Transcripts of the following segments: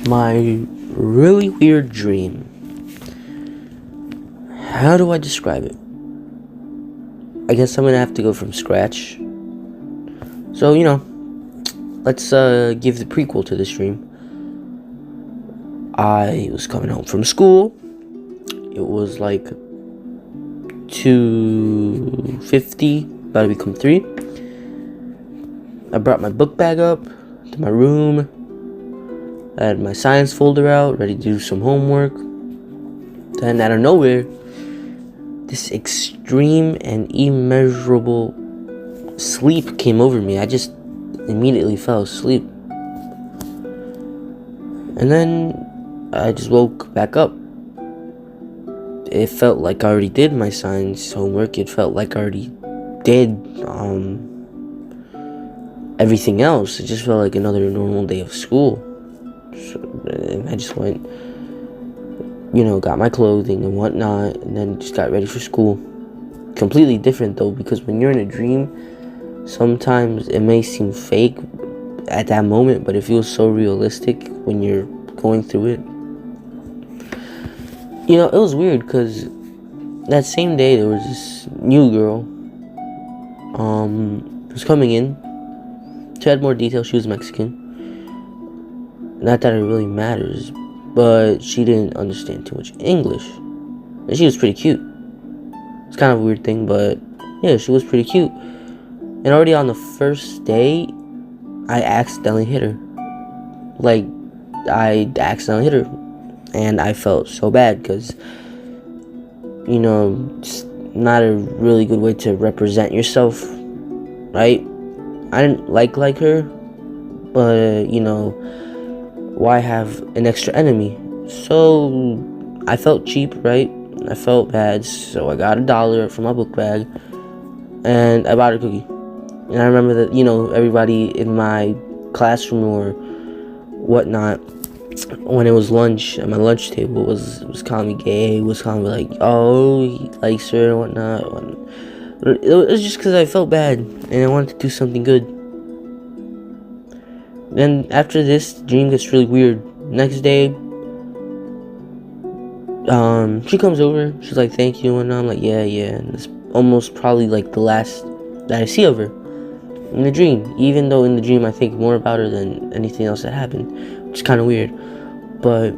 My really weird dream. How do I describe it? I guess I'm gonna have to go from scratch. So, let's give the prequel to this dream. I was coming home from school. It was like 2:50, about to become 3. I brought my book bag up to my room. I had my science folder out, ready to do some homework. Then out of nowhere, this extreme and immeasurable sleep came over me. I just immediately fell asleep. And then I just woke back up. It felt like I already did my science homework. It felt like I already did everything else. It just felt like another normal day of school. So, and I just went, got my clothing and whatnot, and then just got ready for school. Completely different though, because when you're in a dream, sometimes it may seem fake at that moment, but it feels so realistic when you're going through it. It was weird because that same day there was this new girl who was coming in. She had more details. She was Mexican. Not that it really matters, but she didn't understand too much English. And she was pretty cute. It's kind of a weird thing, but yeah, she was pretty cute. And already on the first day, I accidentally hit her. And I felt so bad because, it's not a really good way to represent yourself, right? I didn't like her, but, why have an extra enemy? So I felt cheap, right? I felt bad, so I got $1 from my book bag and I bought her a cookie. And I remember that, everybody in my classroom or whatnot, when it was lunch at my lunch table, was calling me gay, was calling me like, oh, he likes her and whatnot. It was just because I felt bad and I wanted to do something good. Then after this, the dream gets really weird. Next day, she comes over. She's like, thank you, and I'm like, yeah. And it's almost probably like the last that I see of her in the dream. Even though in the dream I think more about her than anything else that happened, which is kind of weird. But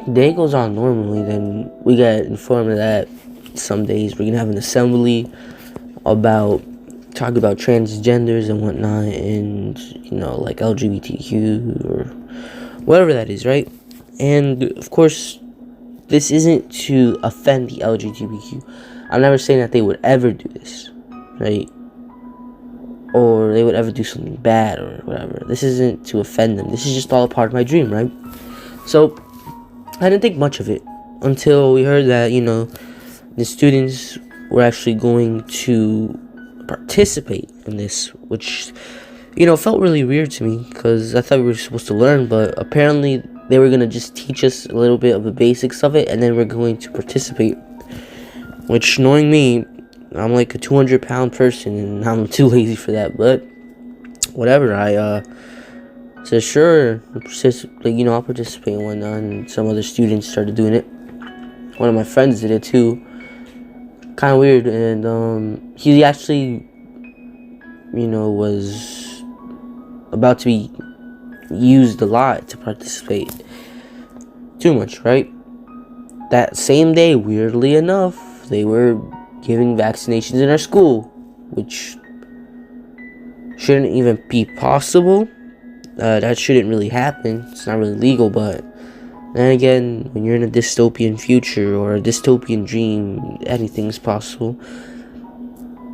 the day goes on normally. Then we get informed that some days we're gonna have an assembly talk about transgenders and whatnot, and like LGBTQ or whatever that is, right? And of course, this isn't to offend the LGBTQ. I'm never saying that they would ever do this, right? Or they would ever do something bad or whatever. This isn't to offend them. This is just all a part of my dream, right? So I didn't think much of it until we heard that the students were actually going to participate in this, which felt really weird to me because I thought we were supposed to learn, but apparently they were going to just teach us a little bit of the basics of it and then we're going to participate, which, knowing me, I'm like a 200-pound person and I'm too lazy for that. But whatever, I said sure, I'll participate and whatnot, and some other students started doing it. One of my friends did it too. Kind of weird. And he actually was about to be used a lot to participate. Too much, right? That same day, weirdly enough, they were giving vaccinations in our school, which shouldn't even be possible. That shouldn't really happen. It's not really legal, but then again, when you're in a dystopian future or a dystopian dream, anything's possible.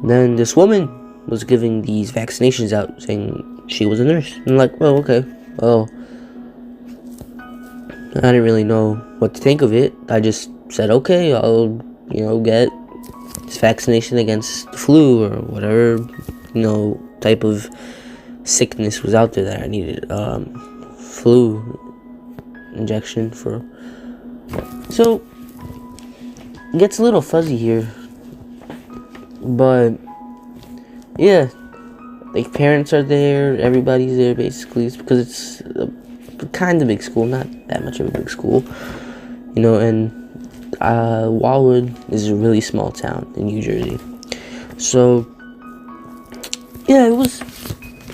Then this woman was giving these vaccinations out, saying she was a nurse. I'm like, well, okay. Well, I didn't really know what to think of it. I just said, okay, I'll, get this vaccination against the flu or whatever, type of sickness was out there that I needed. Flu injection for. So it gets a little fuzzy here, but yeah, like parents are there, everybody's there basically. It's because it's kind of big school, not that much of a big school, you know, and Wildwood is a really small town in New Jersey. So, yeah, it was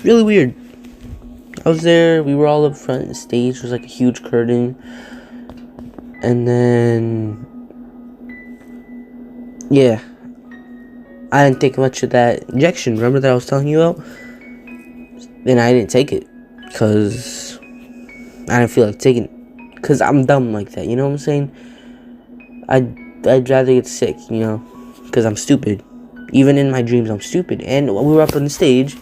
really weird. I was there, we were all up front, the stage was like a huge curtain, and then, yeah, I didn't take much of that injection, remember that I was telling you about? Then I didn't take it, because I didn't feel like taking it, because I'm dumb like that, you know what I'm saying? I'd rather get sick, you know, because I'm stupid. Even in my dreams, I'm stupid. And we were up on the stage,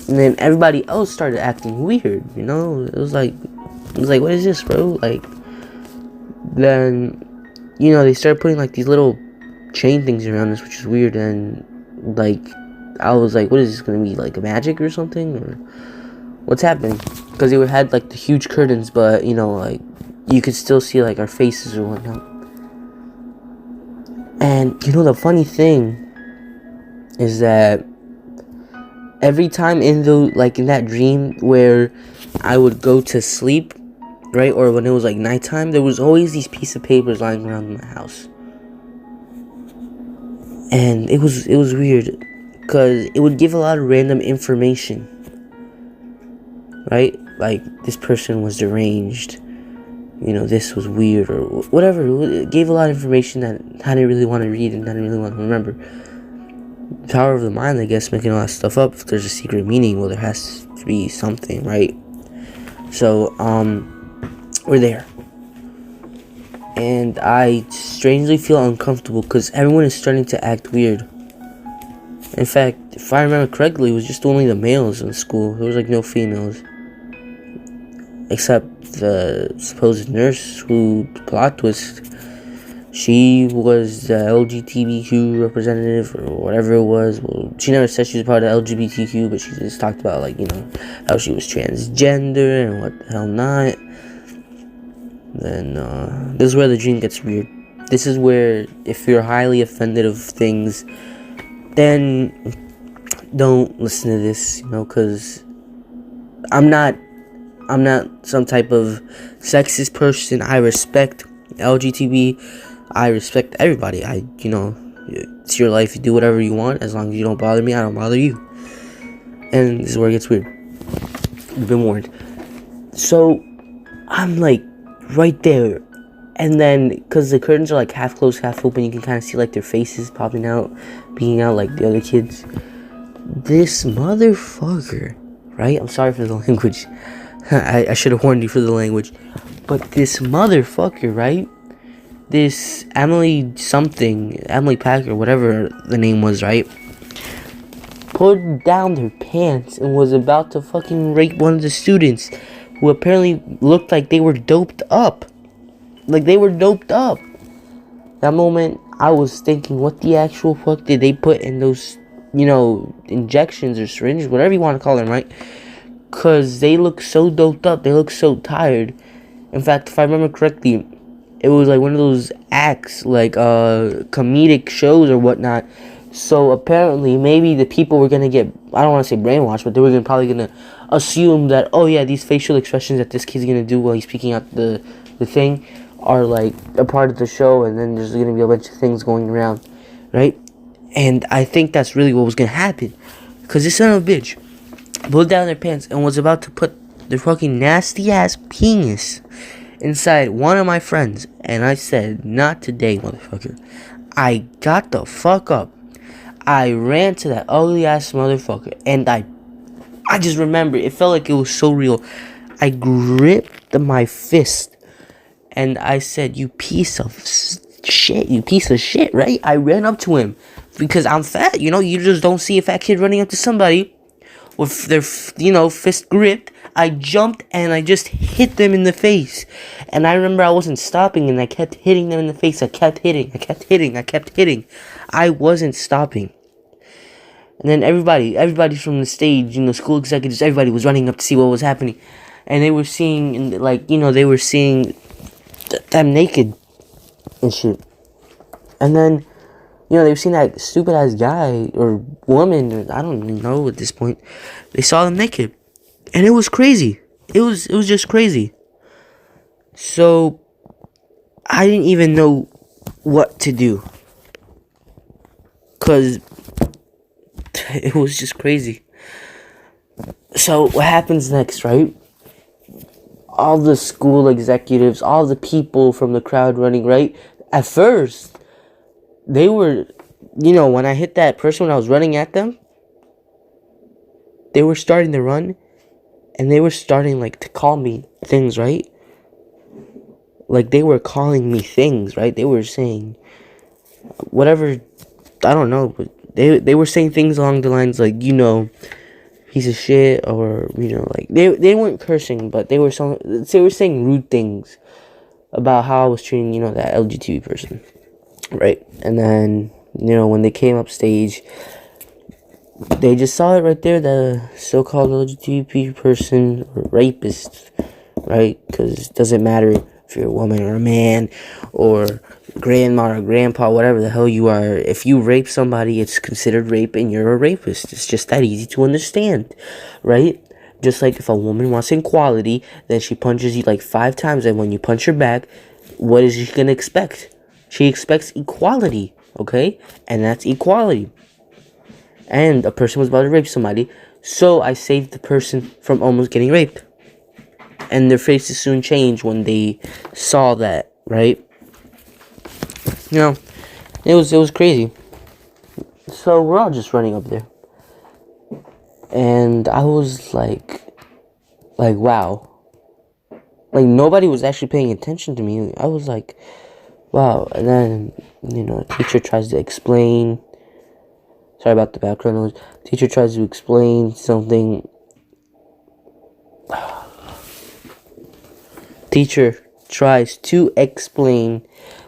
and then everybody else started acting weird, you know? It was like, what is this, bro? Like, then, you know, they started putting, like, these little chain things around us, which is weird, and, like, I was like, what is this gonna be, like, a magic or something? Or what's happening? Because they had, like, the huge curtains, but, you know, like, you could still see, like, our faces or whatnot. And, you know, the funny thing is that every time in that dream where I would go to sleep, right, or when it was like nighttime, there was always these pieces of papers lying around my house, and it was weird, because it would give a lot of random information, right, like this person was deranged, you know, this was weird, or whatever. It gave a lot of information that I didn't really want to read and I didn't really want to remember. Power of the mind, I guess, making all that stuff up. If there's a secret meaning, well, there has to be something, right? So, we're there. And I strangely feel uncomfortable because everyone is starting to act weird. In fact, if I remember correctly, it was just only the males in school. There was, like, no females. Except the supposed nurse who, plot twist, she was the LGBTQ representative or whatever it was. Well, she never said she was part of LGBTQ, but she just talked about, like, you know, how she was transgender and what the hell not. Then, this is where the dream gets weird. This is where, if you're highly offended of things, then don't listen to this, you know, because I'm not some type of sexist person. I respect LGBT. I respect everybody. You know, it's your life. You do whatever you want. As long as you don't bother me, I don't bother you. And this is where it gets weird. You've been warned. So, I'm like, right there. And then, because the curtains are like half closed, half open, you can kind of see like their faces popping out, being out like the other kids. This motherfucker, right? I'm sorry for the language. I should have warned you for the language. But this motherfucker, right? This Emily Packer, whatever the name was, right? Pulled down their pants and was about to fucking rape one of the students who apparently looked like they were doped up. Like they were doped up. That moment, I was thinking, what the actual fuck did they put in those, you know, injections or syringes, whatever you want to call them, right? Because they look so doped up. They look so tired. In fact, if I remember correctly, it was like one of those acts, like comedic shows or whatnot. So apparently, maybe the people were gonna get, I don't want to say brainwashed, but they were probably gonna assume that, oh yeah, these facial expressions that this kid's gonna do while he's speaking out the thing are like a part of the show, and then there's gonna be a bunch of things going around, right? And I think that's really what was gonna happen, because this son of a bitch pulled down their pants and was about to put their fucking nasty ass penis inside one of my friends, and I said, not today, motherfucker. I got the fuck up. I ran to that ugly ass motherfucker, and I just remember, it felt like it was so real. I gripped my fist, and I said, you piece of shit, right? I ran up to him, because I'm fat, you know, you just don't see a fat kid running up to somebody with their, you know, fist gripped. I jumped and I just hit them in the face. And I remember I wasn't stopping, and I kept hitting them in the face. I kept hitting. I wasn't stopping. And then everybody from the stage, you know, school executives, everybody was running up to see what was happening. And they were seeing, like, you know, them naked and shit. And then, you know, they were seeing that stupid ass guy or woman, or I don't even know at this point. They saw them naked. And it was crazy. it was just crazy. So I didn't even know what to do, cause it was just crazy. So what happens next, right? All the school executives, all the people from the crowd running, right? At first, they were, when I hit that person when I was running at them, they were starting to run, and they were starting, like, to call me things, right? Like, they were calling me things, right? They were saying whatever, I don't know, but they were saying things along the lines like, piece of shit, or, like, they weren't cursing, but they were saying rude things about how I was treating, that LGBT person, right? And then, when they came up stage, they just saw it right there, the so-called LGBT person, or rapist, right? Because it doesn't matter if you're a woman or a man, or grandma or grandpa, whatever the hell you are. If you rape somebody, it's considered rape, and you're a rapist. It's just that easy to understand, right? Just like if a woman wants equality, then she punches you like 5 times, and when you punch her back, what is she gonna expect? She expects equality, okay? And that's equality. And a person was about to rape somebody, so I saved the person from almost getting raped. And their faces soon changed when they saw that, right? It was crazy. So we're all just running up there, and I was like, wow. Like, nobody was actually paying attention to me. I was like, wow. And then, the teacher tries to explain. Sorry about the background noise. Teacher tries to explain something. Teacher tries to explain.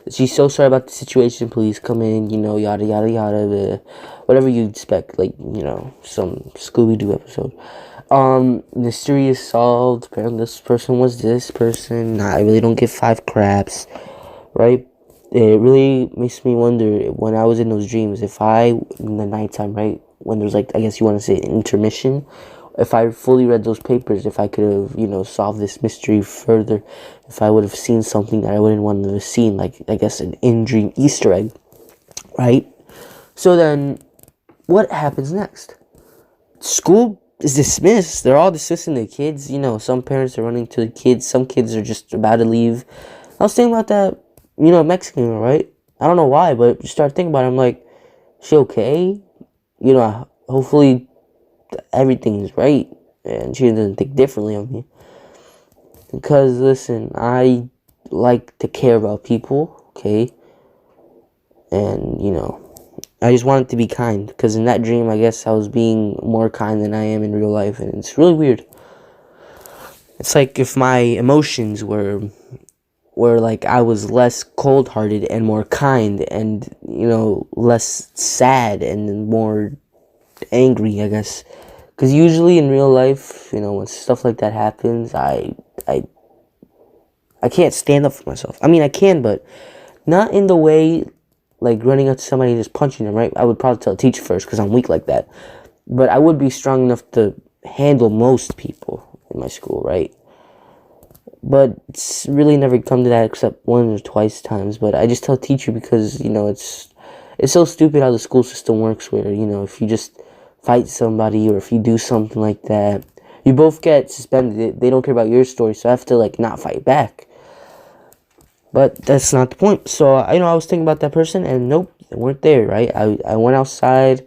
She's so sorry about the situation. Please come in. Yada yada yada. Whatever you expect, like, some Scooby-Doo episode. Mystery is solved. Apparently, this person was this person. Nah, I really don't give 5 craps, right? It really makes me wonder, when I was in those dreams, if in the nighttime, right, when there's, like, I guess you want to say intermission, if I fully read those papers, if I could have, solved this mystery further, if I would have seen something that I wouldn't want to have seen, like, I guess, an in-dream Easter egg, right? So then, what happens next? School is dismissed. They're all dismissing the kids. Some parents are running to the kids. Some kids are just about to leave. I was thinking about that, Mexican girl, right? I don't know why, but just start thinking about it. I'm like, she okay? Hopefully everything's right, and she doesn't think differently of me. Because, listen, I like to care about people, okay? And, I just wanted to be kind, because in that dream, I guess I was being more kind than I am in real life, and it's really weird. It's like if my emotions were like I was less cold-hearted and more kind, and, less sad and more angry, I guess. Because usually in real life, when stuff like that happens, I can't stand up for myself. I mean, I can, but not in the way, like, running up to somebody and just punching them, right? I would probably tell the teacher first, because I'm weak like that. But I would be strong enough to handle most people in my school, right? But it's really never come to that except 1 or 2 times. But I just tell the teacher because, it's so stupid how the school system works, where, if you just fight somebody, or if you do something like that, you both get suspended. They don't care about your story, so I have to, like, not fight back. But that's not the point. So, I was thinking about that person, and nope, they weren't there, right? I went outside,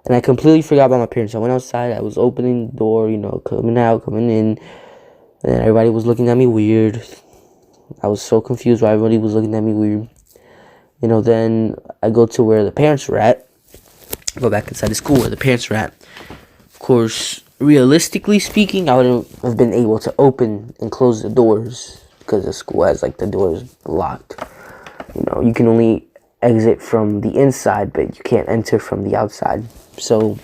and I completely forgot about my parents. I went outside, I was opening the door, coming out, coming in, and everybody was looking at me weird. I was so confused why everybody was looking at me weird. Then I go to where the parents were at. I go back inside the school where the parents were at. Of course, realistically speaking, I wouldn't have been able to open and close the doors, because the school has, like, the doors locked. You can only exit from the inside, but you can't enter from the outside. So,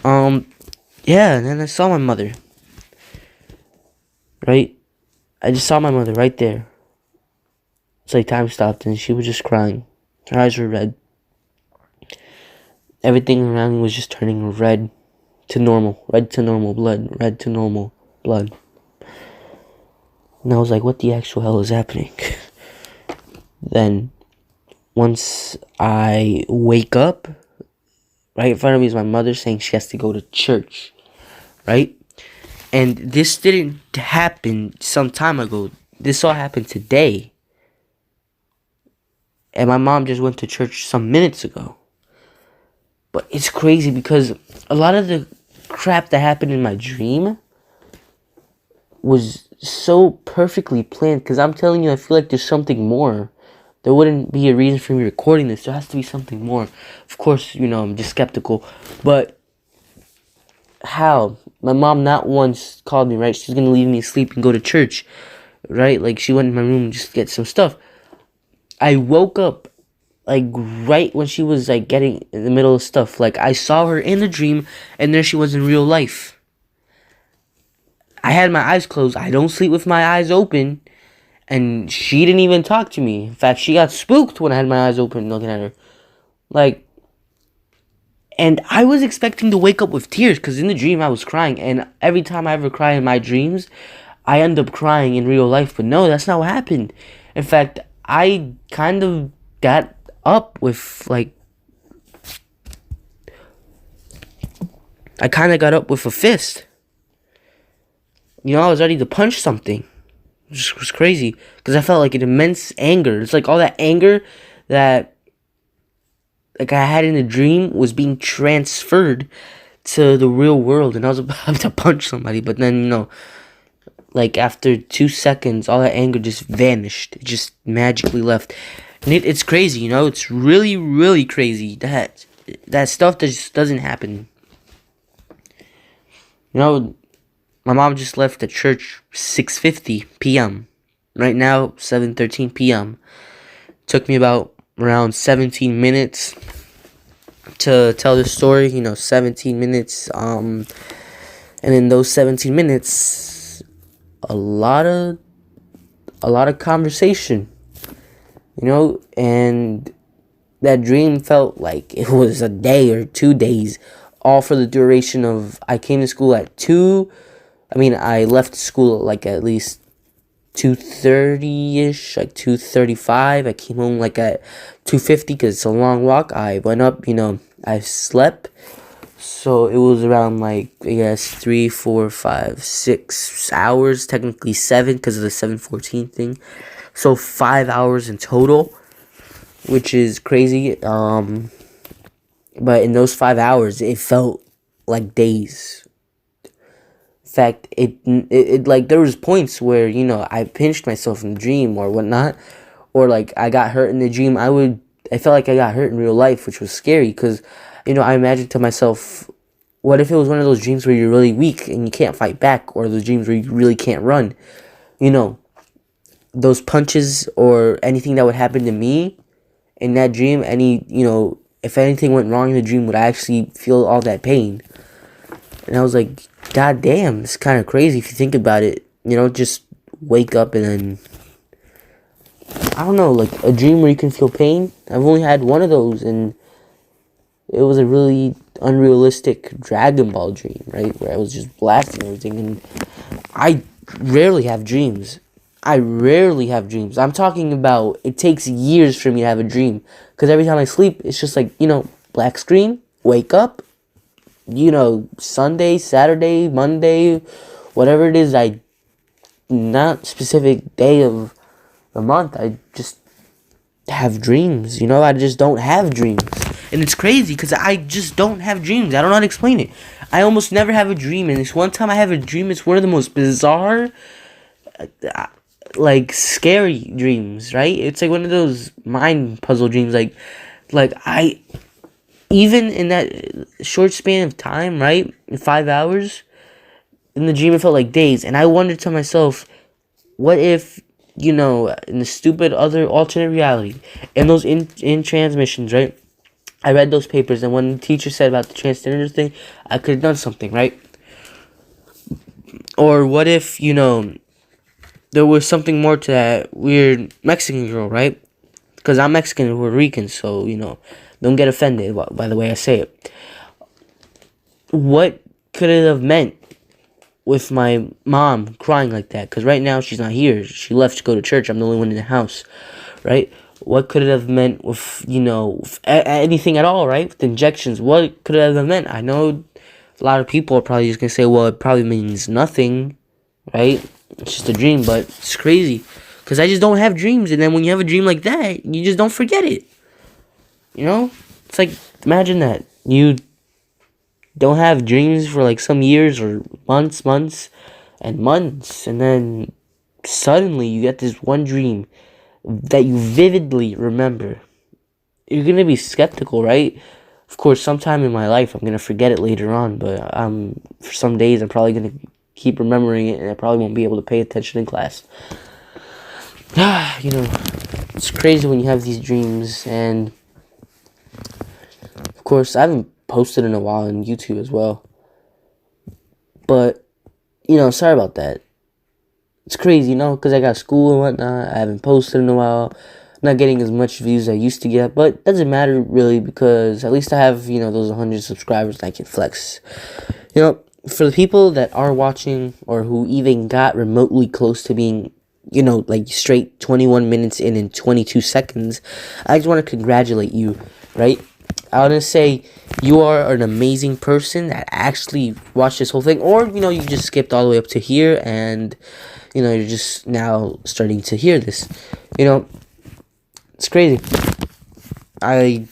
yeah, and then I saw my mother. Right? I just saw my mother right there. It's like time stopped, and she was just crying. Her eyes were red. Everything around me was just turning red to normal. Red to normal blood. Red to normal blood. And I was like, what the actual hell is happening? Then, once I wake up, right in front of me is my mother saying she has to go to church, right? And this didn't happen some time ago. This all happened today. And my mom just went to church some minutes ago. But it's crazy because a lot of the crap that happened in my dream was so perfectly planned. Because I'm telling you, I feel like there's something more. There wouldn't be a reason for me recording this. There has to be something more. Of course, I'm just skeptical. But how? My mom not once called me, right? She's going to leave me asleep and go to church, right? Like, she went in my room just to get some stuff. I woke up, like, right when she was, like, getting in the middle of stuff. Like, I saw her in the dream, and there she was in real life. I had my eyes closed. I don't sleep with my eyes open. And she didn't even talk to me. In fact, she got spooked when I had my eyes open looking at her. Like, and I was expecting to wake up with tears, because in the dream I was crying. And every time I ever cry in my dreams, I end up crying in real life. But no, that's not what happened. In fact, I kind of got up with, like, I kind of got up with a fist. I was ready to punch something. It was crazy. Because I felt like an immense anger. It's like all that anger that, like, I had in a dream was being transferred to the real world. And I was about to punch somebody. But then, like, after 2 seconds, all that anger just vanished. It just magically left. And it's crazy, It's really, really crazy that stuff just doesn't happen. My mom just left at church 6:50 p.m. Right now, 7:13 p.m. Took me about around 17 minutes to tell the story. 17 minutes. And in those 17 minutes, a lot of conversation. And that dream felt like it was a day or 2 days, all for the duration of, I came to school at 2. I left school like at least 2:30ish, like 2:35. I came home like at 2:50 because it's a long walk. I went up, I slept. So it was around, like, I guess 3, 4, 5, 6 hours, technically 7 because of the 7:14 thing. So 5 hours in total, which is crazy. But in those 5 hours, it felt like days. In fact, it like, there was points where, I pinched myself in the dream or whatnot, or like I got hurt in the dream. I felt like I got hurt in real life, which was scary because, I imagined to myself, what if it was one of those dreams where you're really weak and you can't fight back, or those dreams where you really can't run? Those punches or anything that would happen to me in that dream, if anything went wrong in the dream, would I actually feel all that pain? And I was like, God damn, it's kind of crazy if you think about it. Just wake up and then, I don't know, like a dream where you can feel pain. I've only had one of those, and it was a really unrealistic Dragon Ball dream, right? Where I was just blasting everything. And I rarely have dreams. I'm talking about, it takes years for me to have a dream. Because every time I sleep, it's just like, black screen, wake up. Sunday, Saturday, Monday, whatever it is, not specific day of the month, I just have dreams, I just don't have dreams. And it's crazy, because I just don't have dreams. I don't know how to explain it. I almost never have a dream, and this one time I have a dream, it's one of the most bizarre, like, scary dreams, right? It's like one of those mind puzzle dreams, like I, even in that short span of time, right, in 5 hours, in the dream it felt like days. And I wondered to myself, what if, in the stupid other alternate reality, in those in transmissions, right, I read those papers, and when the teacher said about the transgender thing, I could have done something, right? Or what if, there was something more to that weird Mexican girl, right? Because I'm Mexican and Puerto Rican, so, don't get offended by the way I say it. What could it have meant? with my mom crying like that, because right now she's not here. She left to go to church. I'm the only one in the house, right? What could it have meant with, with anything at all, right? With injections, what could it have meant? I know a lot of people are probably just going to say, well, it probably means nothing, right? It's just a dream, but it's crazy. Because I just don't have dreams, and then when you have a dream like that, you just don't forget it. It's like, imagine that. You don't have dreams for like some years or months, and then suddenly you get this one dream that you vividly remember. You're gonna be skeptical, right? Of course, sometime in my life I'm gonna forget it later on, but for some days I'm probably gonna keep remembering it, and I probably won't be able to pay attention in class. It's crazy when you have these dreams, and of course I haven't posted in a while on YouTube as well. But sorry about that. It's crazy, because I got school and whatnot. I haven't posted in a while. I'm not getting as much views as I used to get, but it doesn't matter really, because at least I have, those 100 subscribers that I can flex. For the people that are watching, or who even got remotely close to being, like straight 21 minutes in 22 seconds, I just want to congratulate you, right? I want to say you are an amazing person that actually watched this whole thing, or, you just skipped all the way up to here, and you're just now starting to hear this. It's crazy. I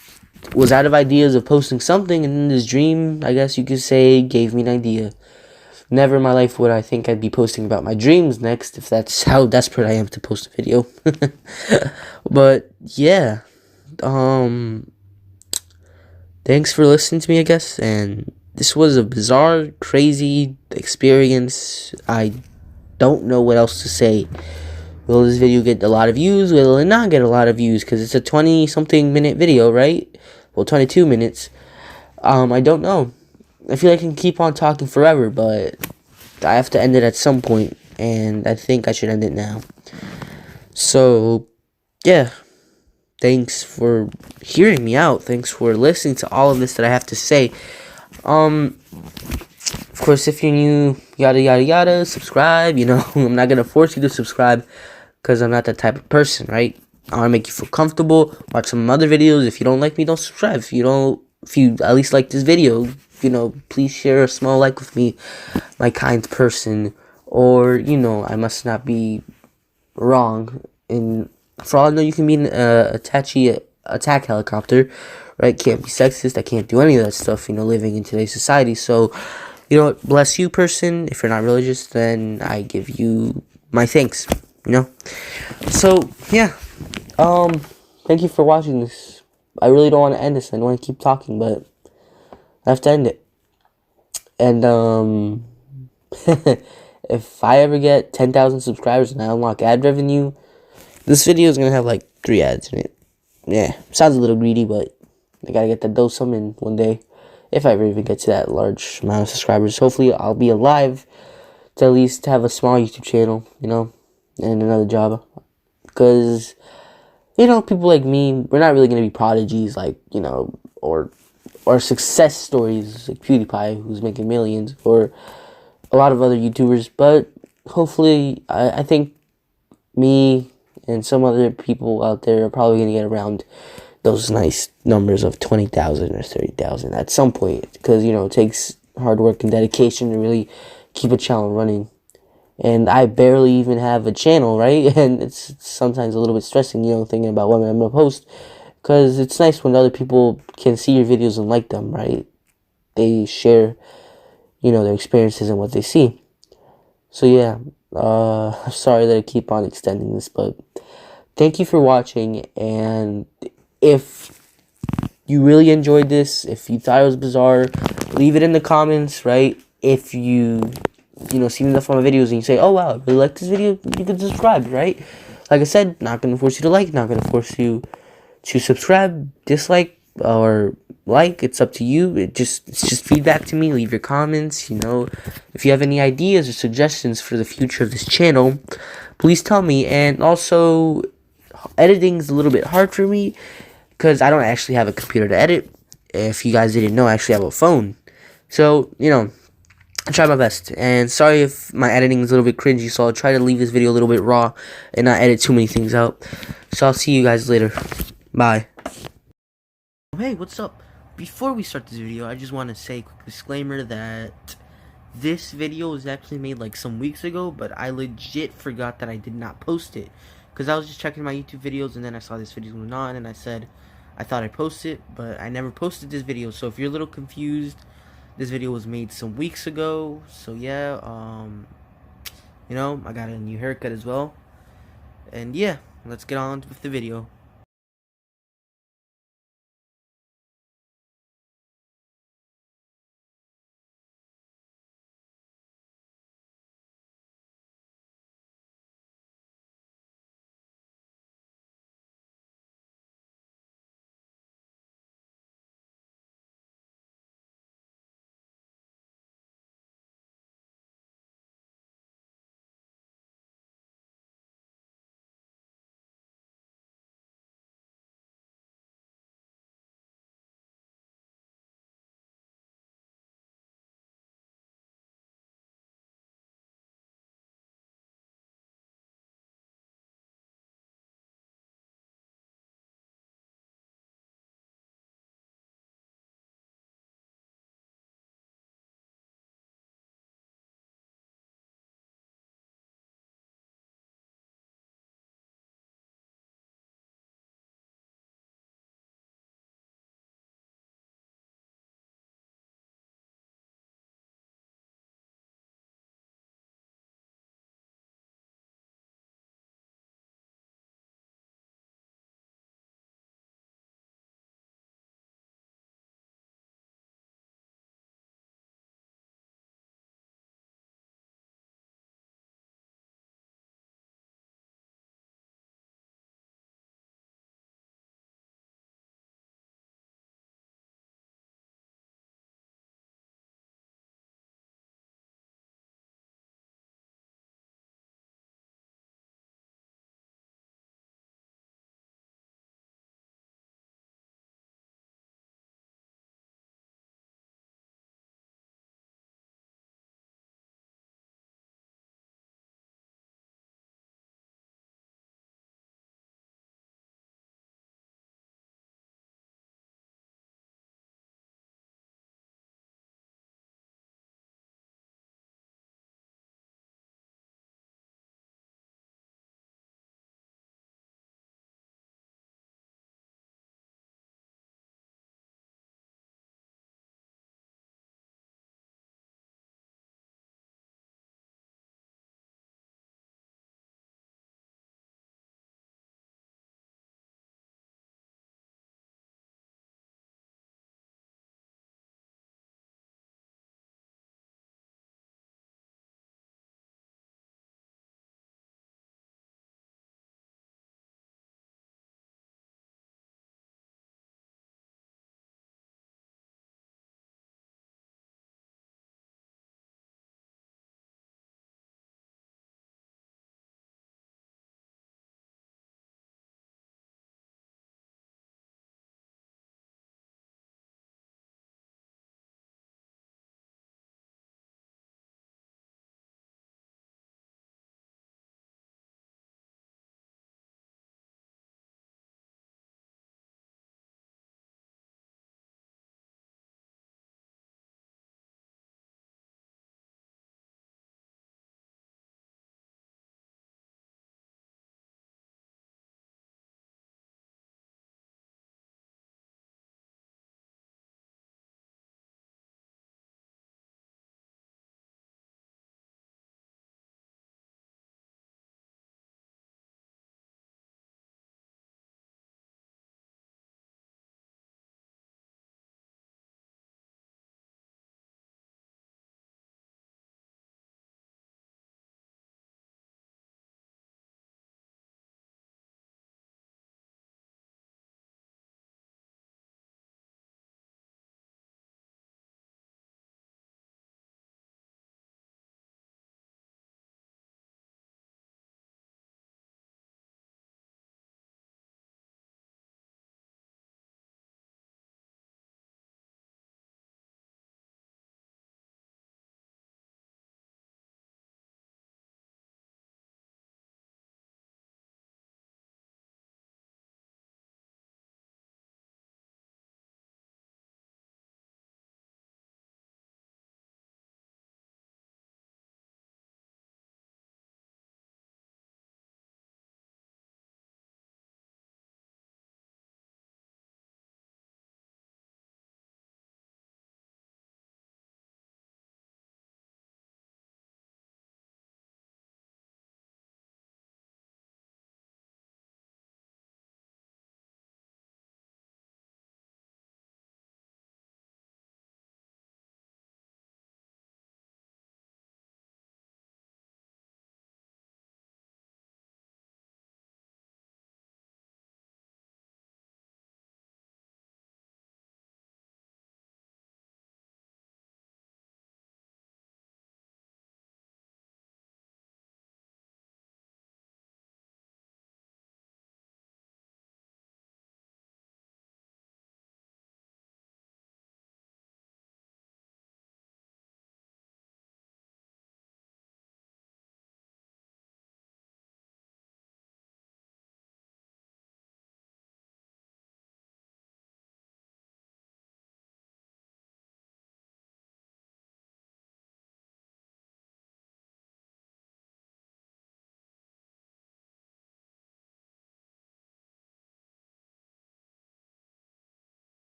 was out of ideas of posting something, and this dream, I guess you could say, gave me an idea. Never in my life would I think I'd be posting about my dreams next, if that's how desperate I am to post a video. But, yeah. Thanks for listening to me, I guess, and this was a bizarre, crazy experience. I don't know what else to say. Will this video get a lot of views? Will it not get a lot of views? Because it's a 20-something minute video, right? Well, 22 minutes. I don't know. I feel like I can keep on talking forever, but I have to end it at some point, and I think I should end it now. So, yeah. Thanks for hearing me out. Thanks for listening to all of this that I have to say. Of course, if you're new, yada yada yada, subscribe. I'm not gonna force you to subscribe, because I'm not that type of person, right? I want to make you feel comfortable. Watch some other videos. If you don't like me, don't subscribe. If you at least like this video, please share a small like with me, my kind person. Or, I must not be wrong. For all I know, you can be an attack helicopter, right? Can't be sexist. I can't do any of that stuff, living in today's society. So, bless you, person. If you're not religious, then I give you my thanks, So, yeah. Thank you for watching this. I really don't want to end this. I don't want to keep talking, but I have to end it. And, if I ever get 10,000 subscribers and I unlock ad revenue, this video is going to have like 3 ads in it. Yeah, sounds a little greedy, but I gotta get that dose some in one day. If I ever even get to that large amount of subscribers. Hopefully I'll be alive to at least have a small YouTube channel, and another job. Because, people like me, we're not really going to be prodigies, like, or success stories like PewDiePie, who's making millions, or a lot of other YouTubers. But hopefully, I think me and some other people out there are probably going to get around those nice numbers of 20,000 or 30,000 at some point. Because, it takes hard work and dedication to really keep a channel running. And I barely even have a channel, right? And it's sometimes a little bit stressing, thinking about what I'm going to post. Because it's nice when other people can see your videos and like them, right? They share, their experiences and what they see. So, yeah. I'm sorry that I keep on extending this, but thank you for watching. And if you really enjoyed this, if you thought it was bizarre, leave it in the comments, right? If you see enough of my videos and you say, oh wow, I really like this video, you can subscribe, right? Like I said, not going to force you to like, not going to force you to subscribe, dislike, or like. It's up to you. It's just feedback to me. Leave your comments. If you have any ideas or suggestions for the future of this channel, please tell me. And also, editing is a little bit hard for me because I don't actually have a computer to edit. If you guys didn't know, I actually have a phone. So, I tried my best, and sorry if my editing is a little bit cringy, so I'll try to leave this video a little bit raw and not edit too many things out. So I'll see you guys later. Bye. Hey, what's up? Before we start this video, I just want to say a quick disclaimer that this video was actually made like some weeks ago, but I legit forgot that I did not post it. Because I was just checking my YouTube videos, and then I saw this video going on, and I said I thought I'd post it, but I never posted this video. So if you're a little confused, this video was made some weeks ago. So yeah, you know, I got a new haircut as well. And yeah, let's get on with the video.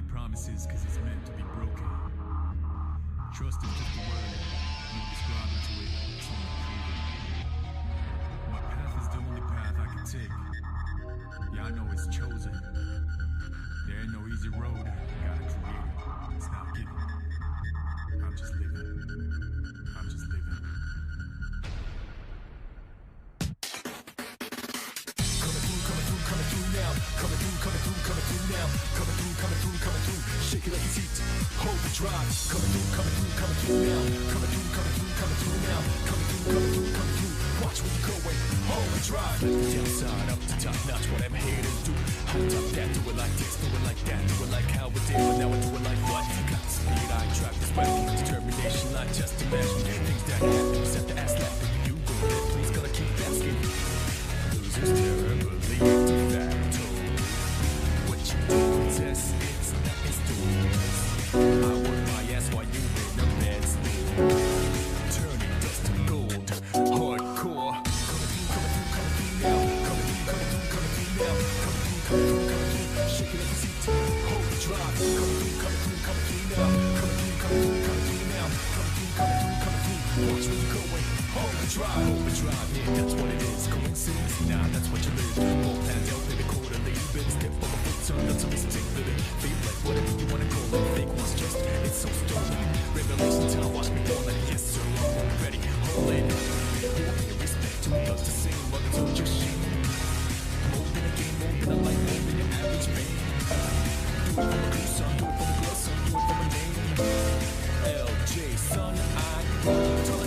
promises cause it's meant to be broken. Trust is just a word, no describing to it, it's only proven. My path is the only path I can take. Yeah, I know it's chosen. There ain't no easy road, gotta create it, it's not given. I'm just living, I'm just living. Coming through now, coming through now, coming through, shake it like it's heat, hold the drive, coming through now, coming through now, coming through, watch where you going, hold the drive, downside up to top notch, what I'm here to do, hot top that, do it like this, do it like that, do it like how we did, but now I do it like what, got the speed, I drive this way, determination, I just imagine, things that happen, set the ass laughing, you go ahead, please gotta keep asking, losers terribly. What you do, test it's not it's doing. I work my ass while you in the bed still. Turning dust to gold, hardcore. Coming through now. Coming through. Shake it like a seat, hold the drive. Coming through now. Coming through. Watch where you going, hold the drive, yeah, that's what it is. Coincidence, nah, that's what you live. Both hands out, baby, quarterly. Been step on my foot, turn up to me, stick with it. Feel like whatever you wanna call it. Fake one's just, it's so stolen. Revelation time, watch me fall like yes sir, I'm ready. Hold it. You want me respect to us to sing, but it's all just shame. Molding a game, molding a life, molding your average man. Do it for the crew, son, do it for the glow, son, do it for my name. LJ, son, I roll.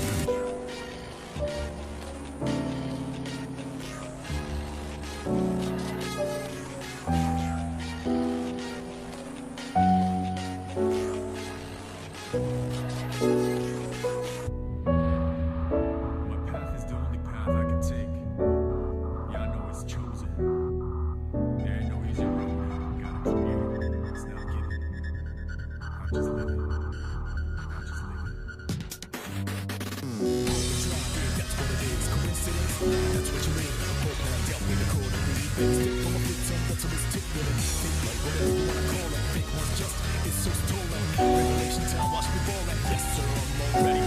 Revelation time, watch me ball like yes sir, I'm already